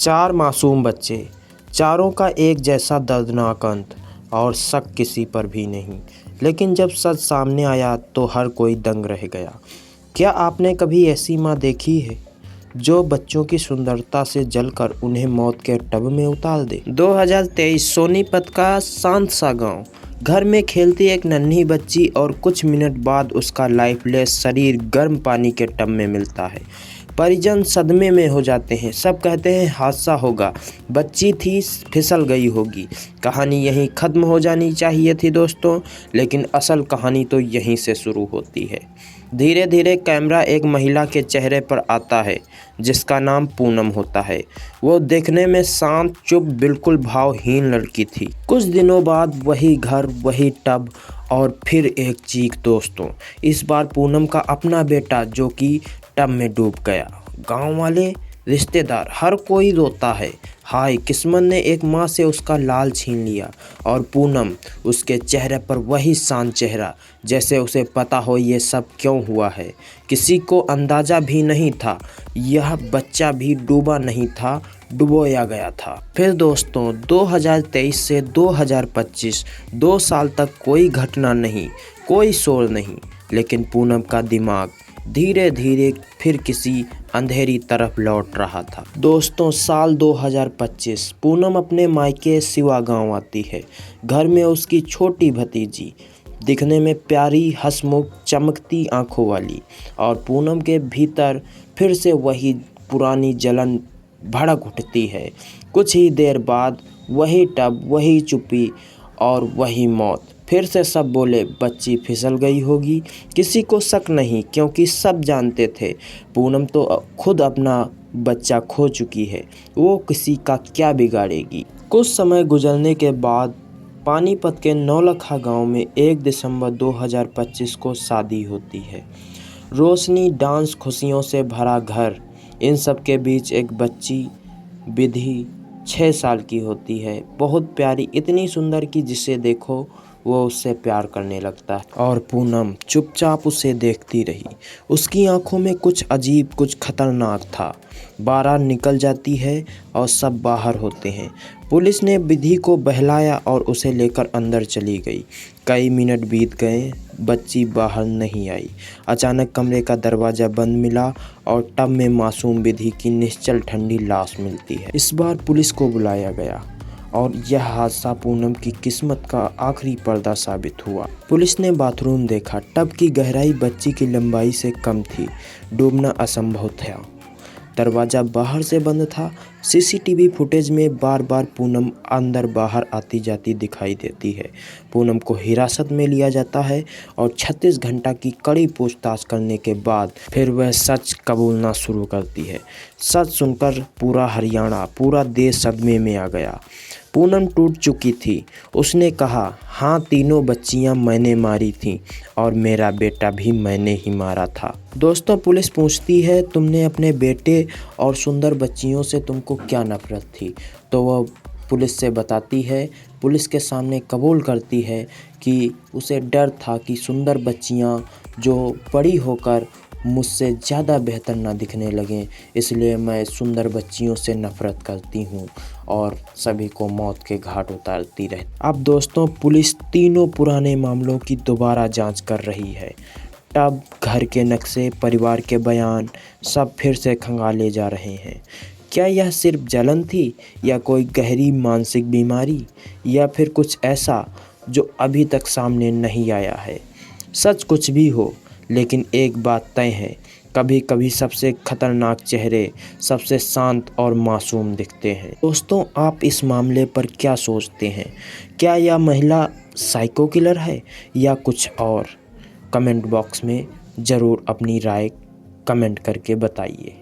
चार मासूम बच्चे, चारों का एक जैसा दर्दनाक अंत, और शक किसी पर भी नहीं। लेकिन जब सच सामने आया तो हर कोई दंग रह गया। क्या आपने कभी ऐसी माँ देखी है जो बच्चों की सुंदरता से जलकर उन्हें मौत के टब में उतार दे? 2023 सोनीपत का शांत सा गांव। घर में खेलती एक नन्ही बच्ची और कुछ मिनट बाद उसका लाइफलेस शरीर गर्म पानी के टब में मिलता है। परिजन सदमे में हो जाते हैं। सब कहते हैं हादसा होगा, बच्ची थी, फिसल गई होगी। कहानी यहीं ख़त्म हो जानी चाहिए थी दोस्तों, लेकिन असल कहानी तो यहीं से शुरू होती है। धीरे धीरे कैमरा एक महिला के चेहरे पर आता है जिसका नाम पूनम होता है। वो देखने में शांत, चुप, बिल्कुल भावहीन लड़की थी। कुछ दिनों बाद वही घर, वही टब और फिर एक चीख दोस्तों। इस बार पूनम का अपना बेटा जो कि टब में डूब गया। गांव वाले, रिश्तेदार, हर कोई रोता है। हाय किस्मत ने एक माँ से उसका लाल छीन लिया। और पूनम, उसके चेहरे पर वही शांत चेहरा, जैसे उसे पता हो ये सब क्यों हुआ है। किसी को अंदाज़ा भी नहीं था यह बच्चा भी डूबा नहीं था, डुबोया गया था। फिर दोस्तों 2023 से 2025 2 साल तक कोई घटना नहीं, कोई शोर नहीं, लेकिन पूनम का दिमाग धीरे धीरे फिर किसी अंधेरी तरफ लौट रहा था। दोस्तों साल 2025 पूनम अपने मायके सिवा गांव आती है। घर में उसकी छोटी भतीजी, दिखने में प्यारी, हंसमुख, चमकती आंखों वाली। और पूनम के भीतर फिर से वही पुरानी जलन भड़क उठती है। कुछ ही देर बाद वही टब, वही चुप्पी और वही मौत। फिर से सब बोले बच्ची फिसल गई होगी। किसी को शक नहीं, क्योंकि सब जानते थे पूनम तो खुद अपना बच्चा खो चुकी है। वो किसी का क्या बिगाड़ेगी। कुछ समय गुजरने के बाद पानीपत के नौलखा गांव में 1 दिसंबर 2025 को शादी होती है। रोशनी, डांस, खुशियों से भरा घर। इन सब के बीच एक बच्ची विधि 6 साल की होती है। बहुत प्यारी, इतनी सुंदर कि जिसे देखो वो उससे प्यार करने लगता है। और पूनम चुपचाप उसे देखती रही। उसकी आंखों में कुछ अजीब, कुछ खतरनाक था। बारात निकल जाती है और सब बाहर होते हैं। पुलिस ने विधि को बहलाया और उसे लेकर अंदर चली गई। कई मिनट बीत गए, बच्ची बाहर नहीं आई। अचानक कमरे का दरवाज़ा बंद मिला और टब में मासूम विधि की निश्चल ठंडी लाश मिलती है। इस बार पुलिस को बुलाया गया और यह हादसा पूनम की किस्मत का आखिरी पर्दा साबित हुआ। पुलिस ने बाथरूम देखा। टब की गहराई बच्ची की लंबाई से कम थी। डूबना असंभव था। दरवाज़ा बाहर से बंद था। सीसीटीवी फुटेज में बार बार पूनम अंदर बाहर आती जाती दिखाई देती है। पूनम को हिरासत में लिया जाता है और 36 घंटा की कड़ी पूछताछ करने के बाद फिर वह सच कबूलना शुरू करती है। सच सुनकर पूरा हरियाणा, पूरा देश सदमे में आ गया। पूनम टूट चुकी थी। उसने कहा, हाँ, तीनों बच्चियां मैंने मारी थीं और मेरा बेटा भी मैंने ही मारा था। दोस्तों पुलिस पूछती है, तुमने अपने बेटे और सुंदर बच्चियों से तुमको क्या नफरत थी? तो वह पुलिस से बताती है, पुलिस के सामने कबूल करती है कि उसे डर था कि सुंदर बच्चियां जो बड़ी होकर मुझसे ज़्यादा बेहतर ना दिखने लगें, इसलिए मैं सुंदर बच्चियों से नफ़रत करती हूँ और सभी को मौत के घाट उतारती रहती। अब दोस्तों पुलिस तीनों पुराने मामलों की दोबारा जांच कर रही है। टब, घर के नक्शे, परिवार के बयान, सब फिर से खंगाले जा रहे हैं। क्या यह सिर्फ जलन थी, या कोई गहरी मानसिक बीमारी, या फिर कुछ ऐसा जो अभी तक सामने नहीं आया है? सच कुछ भी हो, लेकिन एक बात तय है, कभी कभी सबसे खतरनाक चेहरे सबसे शांत और मासूम दिखते हैं। दोस्तों आप इस मामले पर क्या सोचते हैं? क्या यह महिला साइको किलर है या कुछ और? कमेंट बॉक्स में ज़रूर अपनी राय कमेंट करके बताइए।